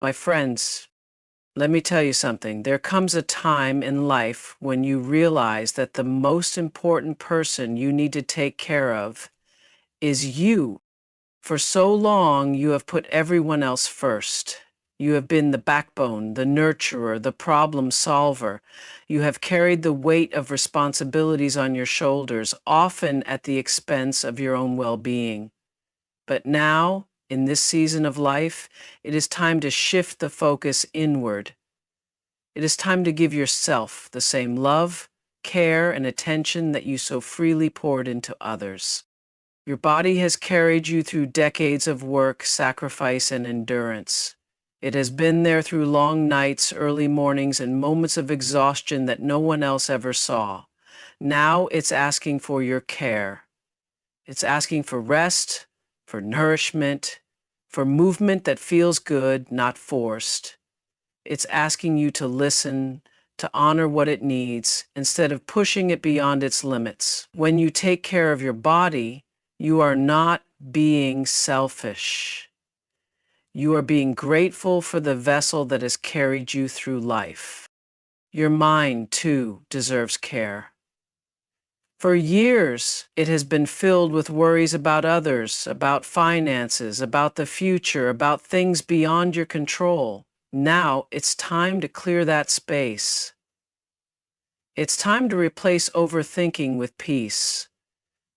My friends, let me tell you something. There comes a time in life when you realize that the most important person you need to take care of is you. For so long, you have put everyone else first. You have been the backbone, the nurturer, the problem solver. You have carried the weight of responsibilities on your shoulders, often at the expense of your own well-being. But now, in this season of life, it is time to shift the focus inward. It is time to give yourself the same love, care, and attention that you so freely poured into others. Your body has carried you through decades of work, sacrifice, and endurance. It has been there through long nights, early mornings, and moments of exhaustion that no one else ever saw. Now it's asking for your care. It's asking for rest, for nourishment, for movement that feels good, not forced. It's asking you to listen, to honor what it needs, instead of pushing it beyond its limits. When you take care of your body, you are not being selfish. You are being grateful for the vessel that has carried you through life. Your mind, too, deserves care. For years, it has been filled with worries about others, about finances, about the future, about things beyond your control. Now it's time to clear that space. It's time to replace overthinking with peace,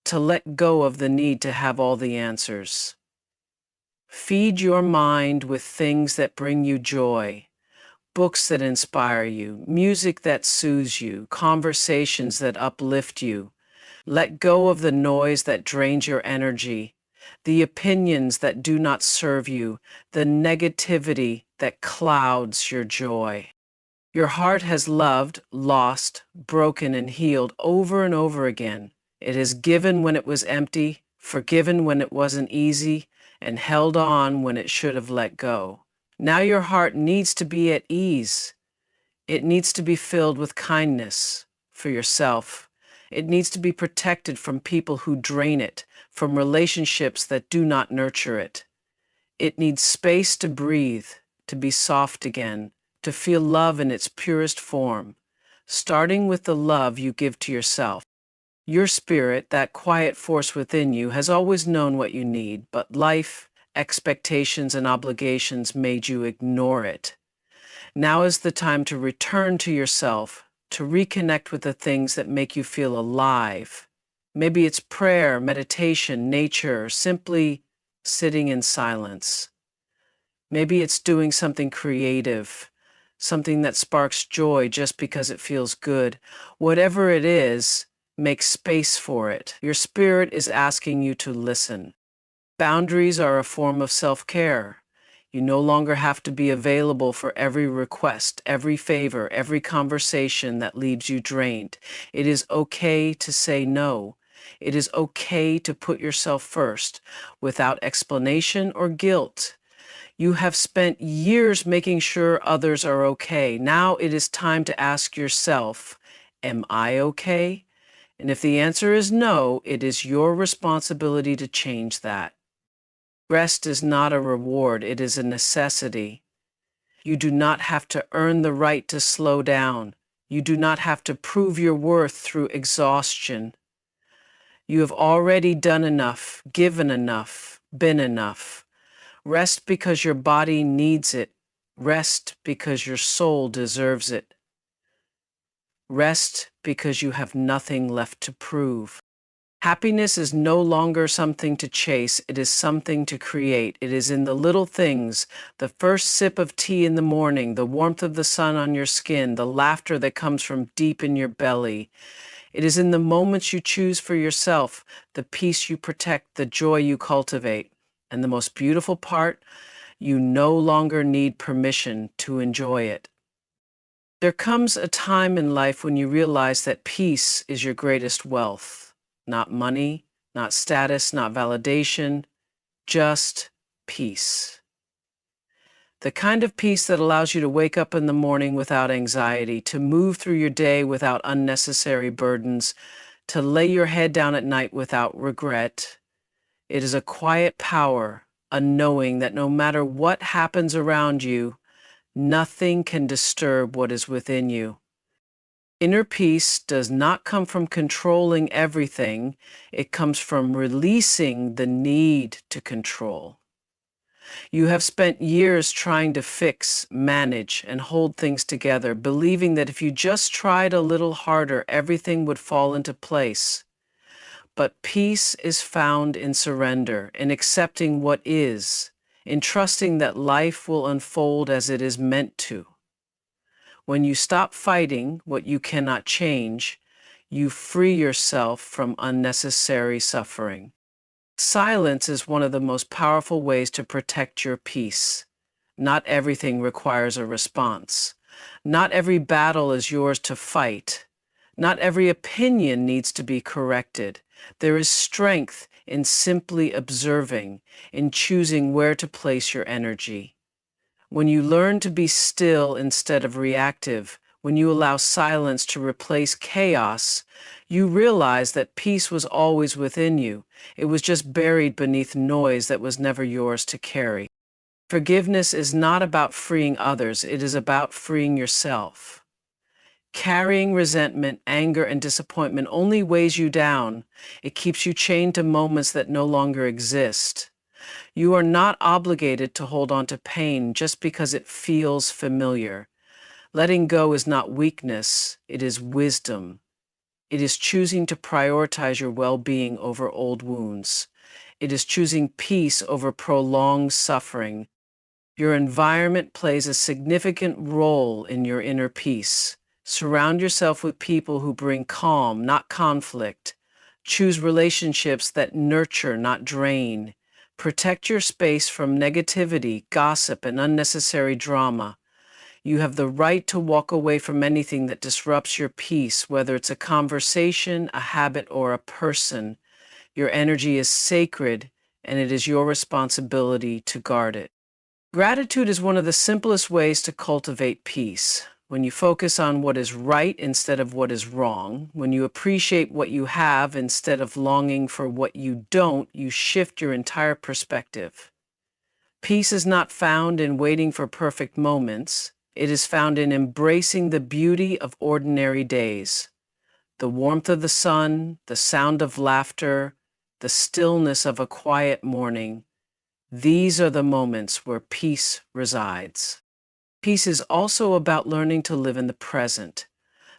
to let go of the need to have all the answers. Feed your mind with things that bring you joy, books that inspire you, music that soothes you, conversations that uplift you. Let go of the noise that drains your energy, the opinions that do not serve you, the negativity that clouds your joy. Your heart has loved, lost, broken, and healed over and over again. It has given when it was empty, forgiven when it wasn't easy, and held on when it should have let go. Now your heart needs to be at ease. It needs to be filled with kindness for yourself. It needs to be protected from people who drain it, from relationships that do not nurture it. It needs space to breathe, to be soft again, to feel love in its purest form, starting with the love you give to yourself. Your spirit, that quiet force within you, has always known what you need, but life, expectations, and obligations made you ignore it. Now is the time to return to yourself, to reconnect with the things that make you feel alive. Maybe it's prayer, meditation, nature, or simply sitting in silence. Maybe it's doing something creative, something that sparks joy just because it feels good. Whatever it is, make space for it. Your spirit is asking you to listen. Boundaries are a form of self-care. You no longer have to be available for every request, every favor, every conversation that leaves you drained. It is okay to say no. It is okay to put yourself first, without explanation or guilt. You have spent years making sure others are okay. Now it is time to ask yourself, am I okay? And if the answer is no, it is your responsibility to change that. Rest is not a reward, it is a necessity. You do not have to earn the right to slow down. You do not have to prove your worth through exhaustion. You have already done enough, given enough, been enough. Rest because your body needs it. Rest because your soul deserves it. Rest because you have nothing left to prove. Happiness is no longer something to chase, it is something to create. It is in the little things, the first sip of tea in the morning, the warmth of the sun on your skin, the laughter that comes from deep in your belly. It is in the moments you choose for yourself, the peace you protect, the joy you cultivate. And the most beautiful part, you no longer need permission to enjoy it. There comes a time in life when you realize that peace is your greatest wealth. Not money, not status, not validation, just peace. The kind of peace that allows you to wake up in the morning without anxiety, to move through your day without unnecessary burdens, to lay your head down at night without regret. It is a quiet power, a knowing that no matter what happens around you, nothing can disturb what is within you. Inner peace does not come from controlling everything, it comes from releasing the need to control. You have spent years trying to fix, manage, and hold things together, believing that if you just tried a little harder, everything would fall into place. But peace is found in surrender, in accepting what is, in trusting that life will unfold as it is meant to. When you stop fighting what you cannot change, you free yourself from unnecessary suffering. Silence is one of the most powerful ways to protect your peace. Not everything requires a response. Not every battle is yours to fight. Not every opinion needs to be corrected. There is strength in simply observing, in choosing where to place your energy. When you learn to be still instead of reactive, when you allow silence to replace chaos, you realize that peace was always within you. It was just buried beneath noise that was never yours to carry. Forgiveness is not about freeing others, it is about freeing yourself. Carrying resentment, anger, and disappointment only weighs you down. It keeps you chained to moments that no longer exist. You are not obligated to hold on to pain just because it feels familiar. Letting go is not weakness, it is wisdom. It is choosing to prioritize your well-being over old wounds. It is choosing peace over prolonged suffering. Your environment plays a significant role in your inner peace. Surround yourself with people who bring calm, not conflict. Choose relationships that nurture, not drain. Protect your space from negativity, gossip, and unnecessary drama. You have the right to walk away from anything that disrupts your peace, whether it's a conversation, a habit, or a person. Your energy is sacred, and it is your responsibility to guard it. Gratitude is one of the simplest ways to cultivate peace. When you focus on what is right instead of what is wrong, when you appreciate what you have instead of longing for what you don't, you shift your entire perspective. Peace is not found in waiting for perfect moments. It is found in embracing the beauty of ordinary days. The warmth of the sun, the sound of laughter, the stillness of a quiet morning. These are the moments where peace resides. Peace is also about learning to live in the present.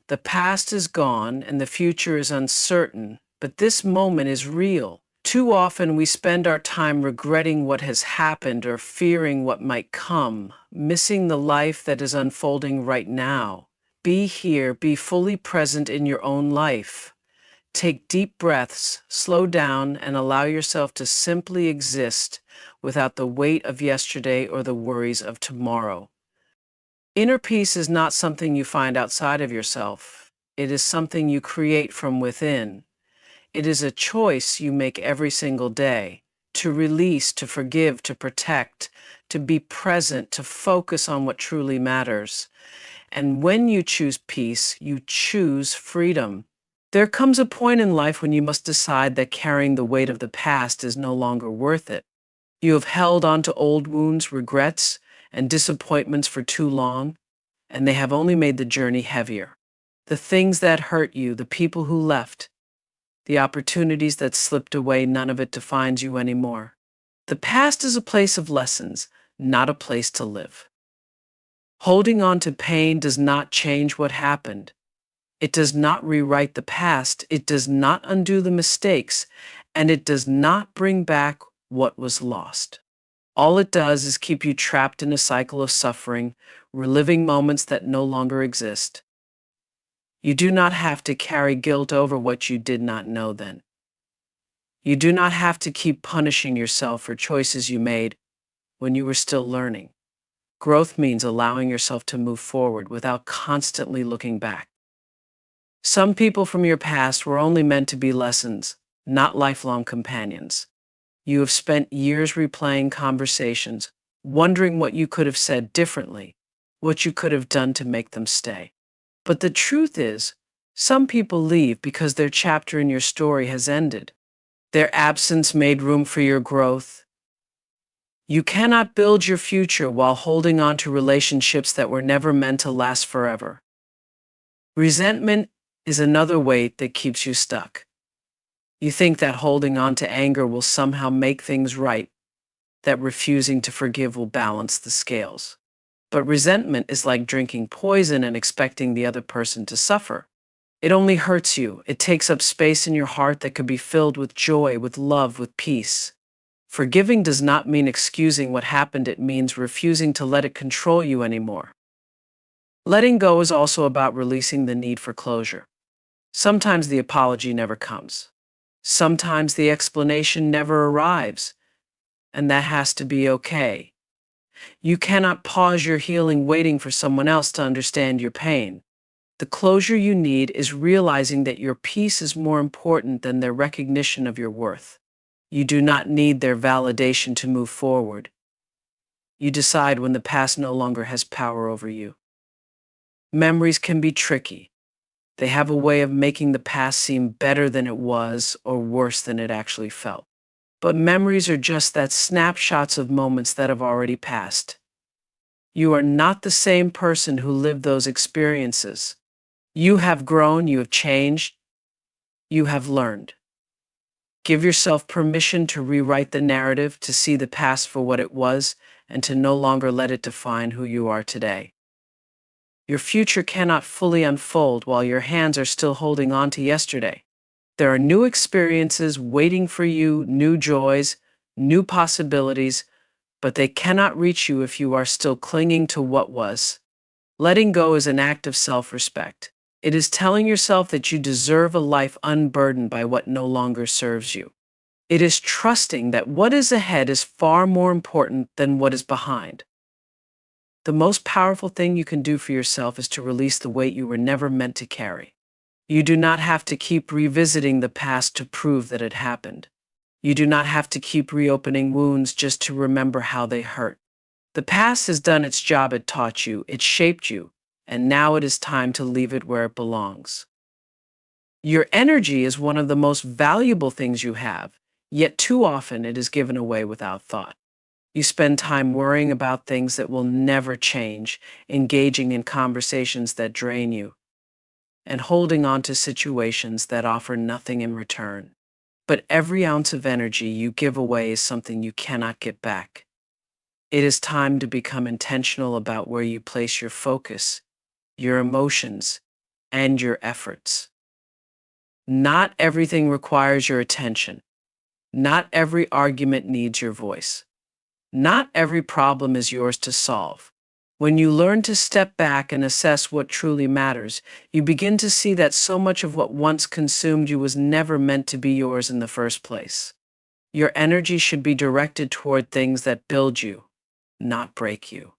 The past is gone and the future is uncertain, but this moment is real. Too often we spend our time regretting what has happened or fearing what might come, missing the life that is unfolding right now. Be here, be fully present in your own life. Take deep breaths, slow down, and allow yourself to simply exist without the weight of yesterday or the worries of tomorrow. Inner peace is not something you find outside of yourself. It is something you create from within. It is a choice you make every single day to release, to forgive, to protect, to be present, to focus on what truly matters. And when you choose peace, you choose freedom. There comes a point in life when you must decide that carrying the weight of the past is no longer worth it. You have held on to old wounds, regrets, and disappointments for too long, and they have only made the journey heavier. The things that hurt you, the people who left, the opportunities that slipped away, none of it defines you anymore. The past is a place of lessons, not a place to live. Holding on to pain does not change what happened. It does not rewrite the past, it does not undo the mistakes, and it does not bring back what was lost. All it does is keep you trapped in a cycle of suffering, reliving moments that no longer exist. You do not have to carry guilt over what you did not know then. You do not have to keep punishing yourself for choices you made when you were still learning. Growth means allowing yourself to move forward without constantly looking back. Some people from your past were only meant to be lessons, not lifelong companions. You have spent years replaying conversations, wondering what you could have said differently, what you could have done to make them stay. But the truth is, some people leave because their chapter in your story has ended. Their absence made room for your growth. You cannot build your future while holding on to relationships that were never meant to last forever. Resentment is another weight that keeps you stuck. You think that holding on to anger will somehow make things right, that refusing to forgive will balance the scales. But resentment is like drinking poison and expecting the other person to suffer. It only hurts you. It takes up space in your heart that could be filled with joy, with love, with peace. Forgiving does not mean excusing what happened, it means refusing to let it control you anymore. Letting go is also about releasing the need for closure. Sometimes the apology never comes. Sometimes the explanation never arrives, and that has to be okay. You cannot pause your healing waiting for someone else to understand your pain. The closure you need is realizing that your peace is more important than their recognition of your worth. You do not need their validation to move forward. You decide when the past no longer has power over you. Memories can be tricky. They have a way of making the past seem better than it was or worse than it actually felt. But memories are just that, snapshots of moments that have already passed. You are not the same person who lived those experiences. You have grown, you have changed, you have learned. Give yourself permission to rewrite the narrative, to see the past for what it was, and to no longer let it define who you are today. Your future cannot fully unfold while your hands are still holding on to yesterday. There are new experiences waiting for you, new joys, new possibilities, but they cannot reach you if you are still clinging to what was. Letting go is an act of self-respect. It is telling yourself that you deserve a life unburdened by what no longer serves you. It is trusting that what is ahead is far more important than what is behind. The most powerful thing you can do for yourself is to release the weight you were never meant to carry. You do not have to keep revisiting the past to prove that it happened. You do not have to keep reopening wounds just to remember how they hurt. The past has done its job. It taught you, it shaped you, and now it is time to leave it where it belongs. Your energy is one of the most valuable things you have, yet too often it is given away without thought. You spend time worrying about things that will never change, engaging in conversations that drain you, and holding on to situations that offer nothing in return. But every ounce of energy you give away is something you cannot get back. It is time to become intentional about where you place your focus, your emotions, and your efforts. Not everything requires your attention. Not every argument needs your voice. Not every problem is yours to solve. When you learn to step back and assess what truly matters, you begin to see that so much of what once consumed you was never meant to be yours in the first place. Your energy should be directed toward things that build you, not break you.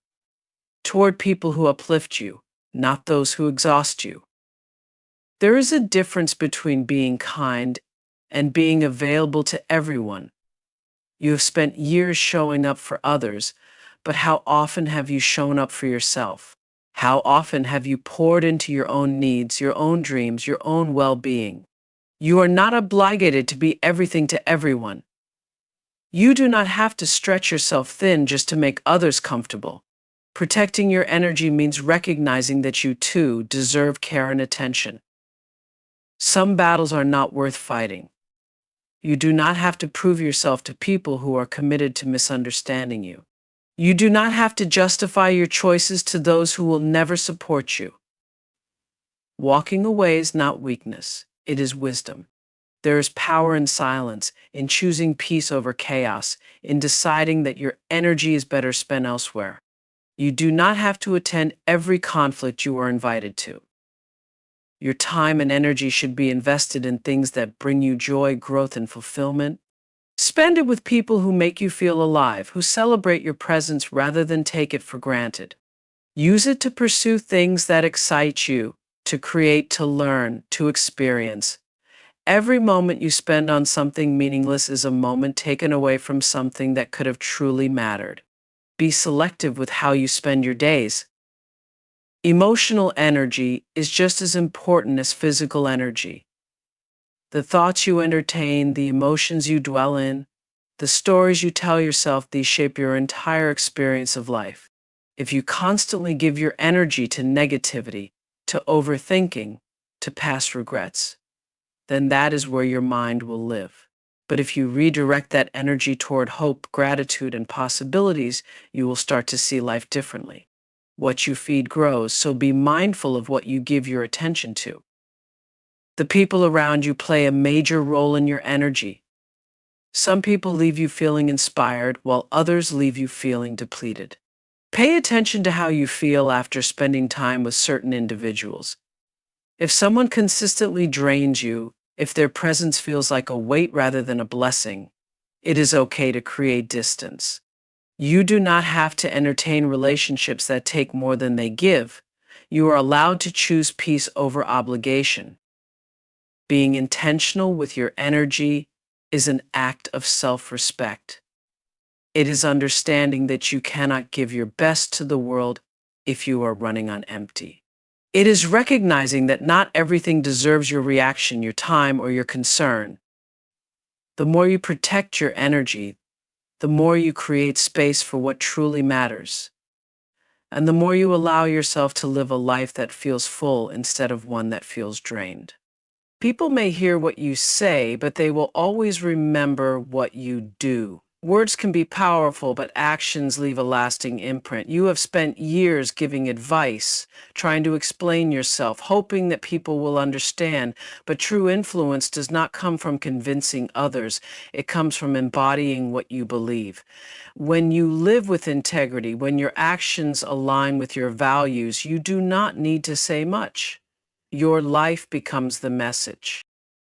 Toward people who uplift you, not those who exhaust you. There is a difference between being kind and being available to everyone. You have spent years showing up for others, but how often have you shown up for yourself? How often have you poured into your own needs, your own dreams, your own well-being? You are not obligated to be everything to everyone. You do not have to stretch yourself thin just to make others comfortable. Protecting your energy means recognizing that you too deserve care and attention. Some battles are not worth fighting. You do not have to prove yourself to people who are committed to misunderstanding you. You do not have to justify your choices to those who will never support you. Walking away is not weakness, it is wisdom. There is power in silence, in choosing peace over chaos, in deciding that your energy is better spent elsewhere. You do not have to attend every conflict you are invited to. Your time and energy should be invested in things that bring you joy, growth, and fulfillment. Spend it with people who make you feel alive, who celebrate your presence rather than take it for granted. Use it to pursue things that excite you, to create, to learn, to experience. Every moment you spend on something meaningless is a moment taken away from something that could have truly mattered. Be selective with how you spend your days. Emotional energy is just as important as physical energy. The thoughts you entertain, the emotions you dwell in, The stories you tell yourself, these shape your entire experience of life. If you constantly give your energy to negativity, to overthinking, to past regrets, then that is where your mind will live. But if you redirect that energy toward hope, gratitude, and possibilities, you will start to see life differently. What you feed grows, so be mindful of what you give your attention to. The people around you play a major role in your energy. Some people leave you feeling inspired, while others leave you feeling depleted. Pay attention to how you feel after spending time with certain individuals. If someone consistently drains you, if their presence feels like a weight rather than a blessing, it is okay to create distance. You do not have to entertain relationships that take more than they give. You are allowed to choose peace over obligation. Being intentional with your energy is an act of self-respect. It is understanding that you cannot give your best to the world if you are running on empty. It is recognizing that not everything deserves your reaction, your time, or your concern. The more you protect your energy, the more you create space for what truly matters. And the more you allow yourself to live a life that feels full instead of one that feels drained. People may hear what you say, but they will always remember what you do. Words can be powerful, but actions leave a lasting imprint. You have spent years giving advice, trying to explain yourself, hoping that people will understand, but true influence does not come from convincing others. It comes from embodying what you believe. When you live with integrity, when your actions align with your values, you do not need to say much. Your life becomes the message.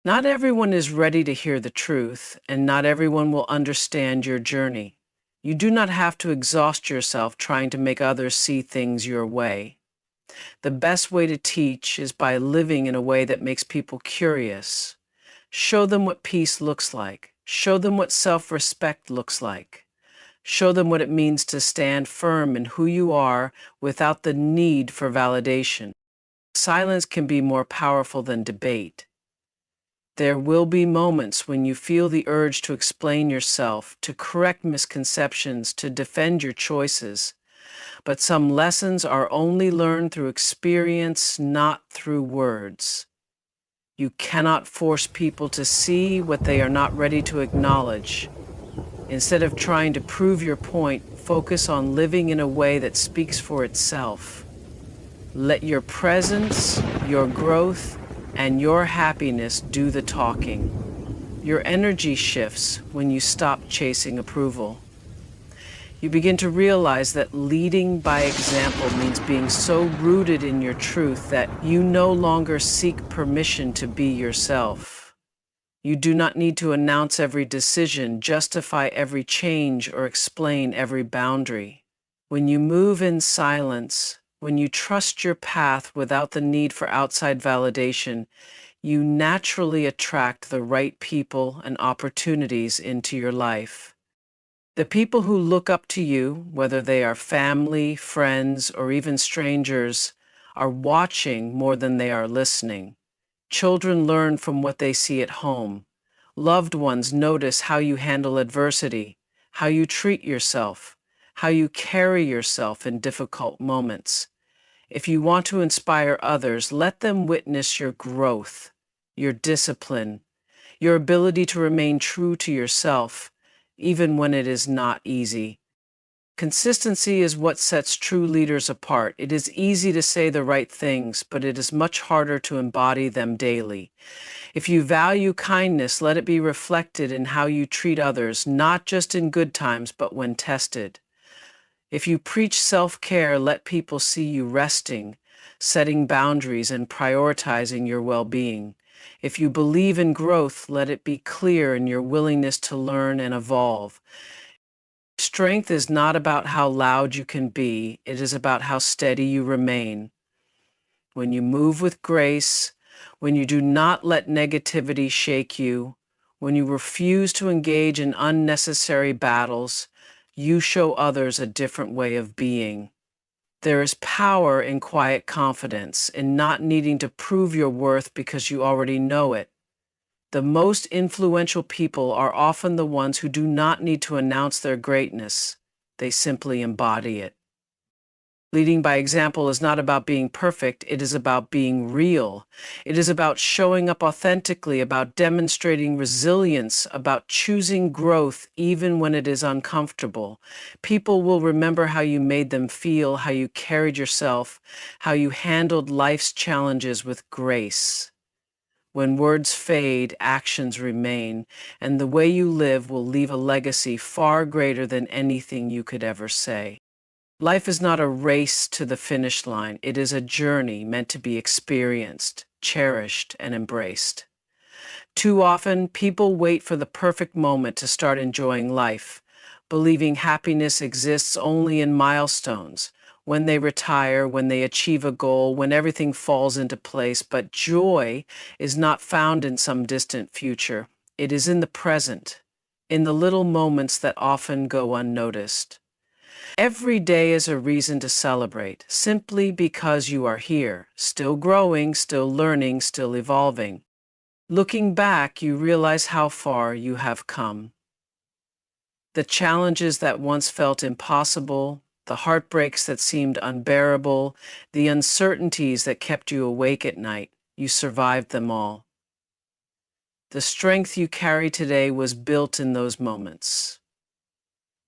Not everyone is ready to hear the truth, and not everyone will understand your journey. You do not have to exhaust yourself trying to make others see things your way. The best way to teach is by living in a way that makes people curious. Show them what peace looks like. Show them what self-respect looks like. Show them what it means to stand firm in who you are without the need for validation. Silence can be more powerful than debate. There will be moments when you feel the urge to explain yourself, to correct misconceptions, to defend your choices. But some lessons are only learned through experience, not through words. You cannot force people to see what they are not ready to acknowledge. Instead of trying to prove your point, focus on living in a way that speaks for itself. Let your presence, your growth, and your happiness do the talking. Your energy shifts when you stop chasing approval. You begin to realize that leading by example means being so rooted in your truth that you no longer seek permission to be yourself. You do not need to announce every decision, justify every change, or explain every boundary. When you move in silence, when you trust your path without the need for outside validation, you naturally attract the right people and opportunities into your life. The people who look up to you, whether they are family, friends, or even strangers, are watching more than they are listening. Children learn from what they see at home. Loved ones notice how you handle adversity, how you treat yourself, how you carry yourself in difficult moments. If you want to inspire others, let them witness your growth, your discipline, your ability to remain true to yourself, even when it is not easy. Consistency is what sets true leaders apart. It is easy to say the right things, but it is much harder to embody them daily. If you value kindness, let it be reflected in how you treat others, not just in good times, but when tested. If you preach self-care, let people see you resting, setting boundaries, and prioritizing your well-being. If you believe in growth, let it be clear in your willingness to learn and evolve. Strength is not about how loud you can be, it is about how steady you remain. When you move with grace, when you do not let negativity shake you, when you refuse to engage in unnecessary battles, you show others a different way of being. There is power in quiet confidence, in not needing to prove your worth because you already know it. The most influential people are often the ones who do not need to announce their greatness. They simply embody it. Leading by example is not about being perfect, it is about being real. It is about showing up authentically, about demonstrating resilience, about choosing growth even when it is uncomfortable. People will remember how you made them feel, how you carried yourself, how you handled life's challenges with grace. When words fade, actions remain, and the way you live will leave a legacy far greater than anything you could ever say. Life is not a race to the finish line. It is a journey meant to be experienced, cherished, and embraced. Too often, people wait for the perfect moment to start enjoying life, believing happiness exists only in milestones, when they retire, when they achieve a goal, when everything falls into place. But joy is not found in some distant future. It is in the present, in the little moments that often go unnoticed. Every day is a reason to celebrate, simply because you are here, still growing, still learning, still evolving. Looking back, you realize how far you have come. The challenges that once felt impossible, the heartbreaks that seemed unbearable, the uncertainties that kept you awake at night, you survived them all. The strength you carry today was built in those moments.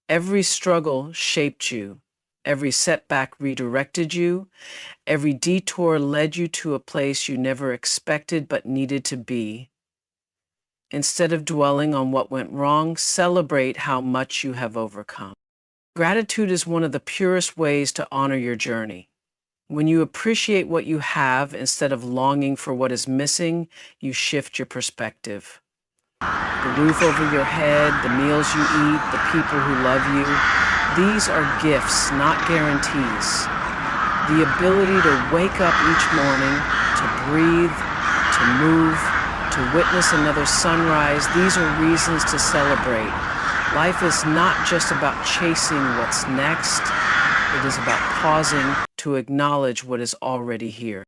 Every struggle shaped you. Every setback redirected you. Every detour led you to a place you never expected but needed to be. Instead of dwelling on what went wrong, celebrate how much you have overcome. Gratitude is one of the purest ways to honor your journey. When you appreciate what you have instead of longing for what is missing, you shift your perspective. The roof over your head, the meals you eat, the people who love you, these are gifts, not guarantees. The ability to wake up each morning, to breathe, to move, to witness another sunrise, these are reasons to celebrate. Life is not just about chasing what's next, it is about pausing to acknowledge what is already here.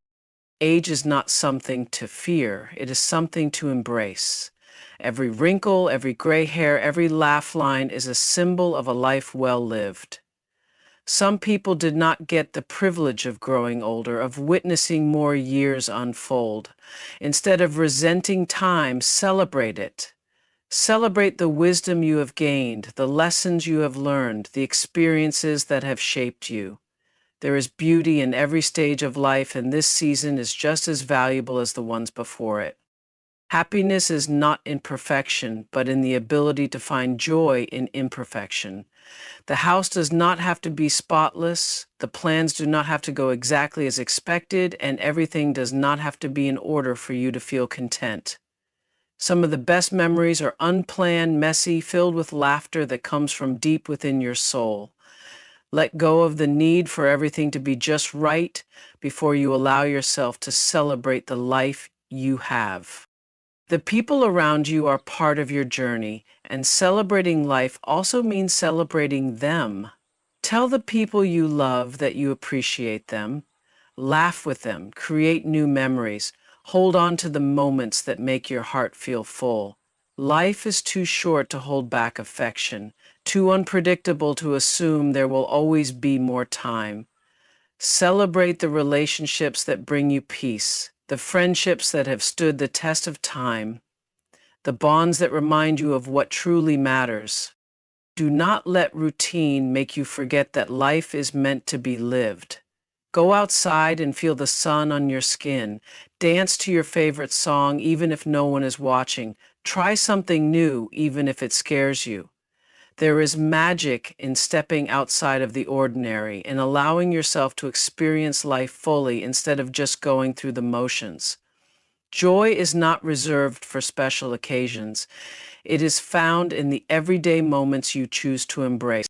Age is not something to fear, it is something to embrace. Every wrinkle, every gray hair, every laugh line is a symbol of a life well lived. Some people did not get the privilege of growing older, of witnessing more years unfold. Instead of resenting time, celebrate it. Celebrate the wisdom you have gained, the lessons you have learned, the experiences that have shaped you. There is beauty in every stage of life, and this season is just as valuable as the ones before it. Happiness is not in perfection, but in the ability to find joy in imperfection. The house does not have to be spotless, the plans do not have to go exactly as expected, and everything does not have to be in order for you to feel content. Some of the best memories are unplanned, messy, filled with laughter that comes from deep within your soul. Let go of the need for everything to be just right before you allow yourself to celebrate the life you have. The people around you are part of your journey, and celebrating life also means celebrating them. Tell the people you love that you appreciate them. Laugh with them, create new memories, hold on to the moments that make your heart feel full. Life is too short to hold back affection, too unpredictable to assume there will always be more time. Celebrate the relationships that bring you peace, the friendships that have stood the test of time, the bonds that remind you of what truly matters. Do not let routine make you forget that life is meant to be lived. Go outside and feel the sun on your skin. Dance to your favorite song even if no one is watching. Try something new even if it scares you. There is magic in stepping outside of the ordinary and allowing yourself to experience life fully instead of just going through the motions. Joy is not reserved for special occasions. It is found in the everyday moments you choose to embrace.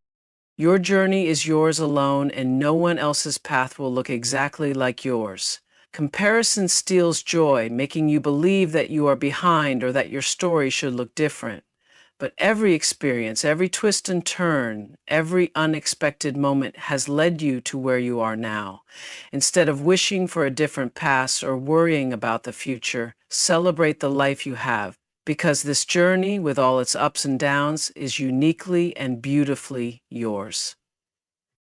Your journey is yours alone, and no one else's path will look exactly like yours. Comparison steals joy, making you believe that you are behind or that your story should look different. But every experience, every twist and turn, every unexpected moment has led you to where you are now. Instead of wishing for a different past or worrying about the future, celebrate the life you have. because this journey, with all its ups and downs, is uniquely and beautifully yours.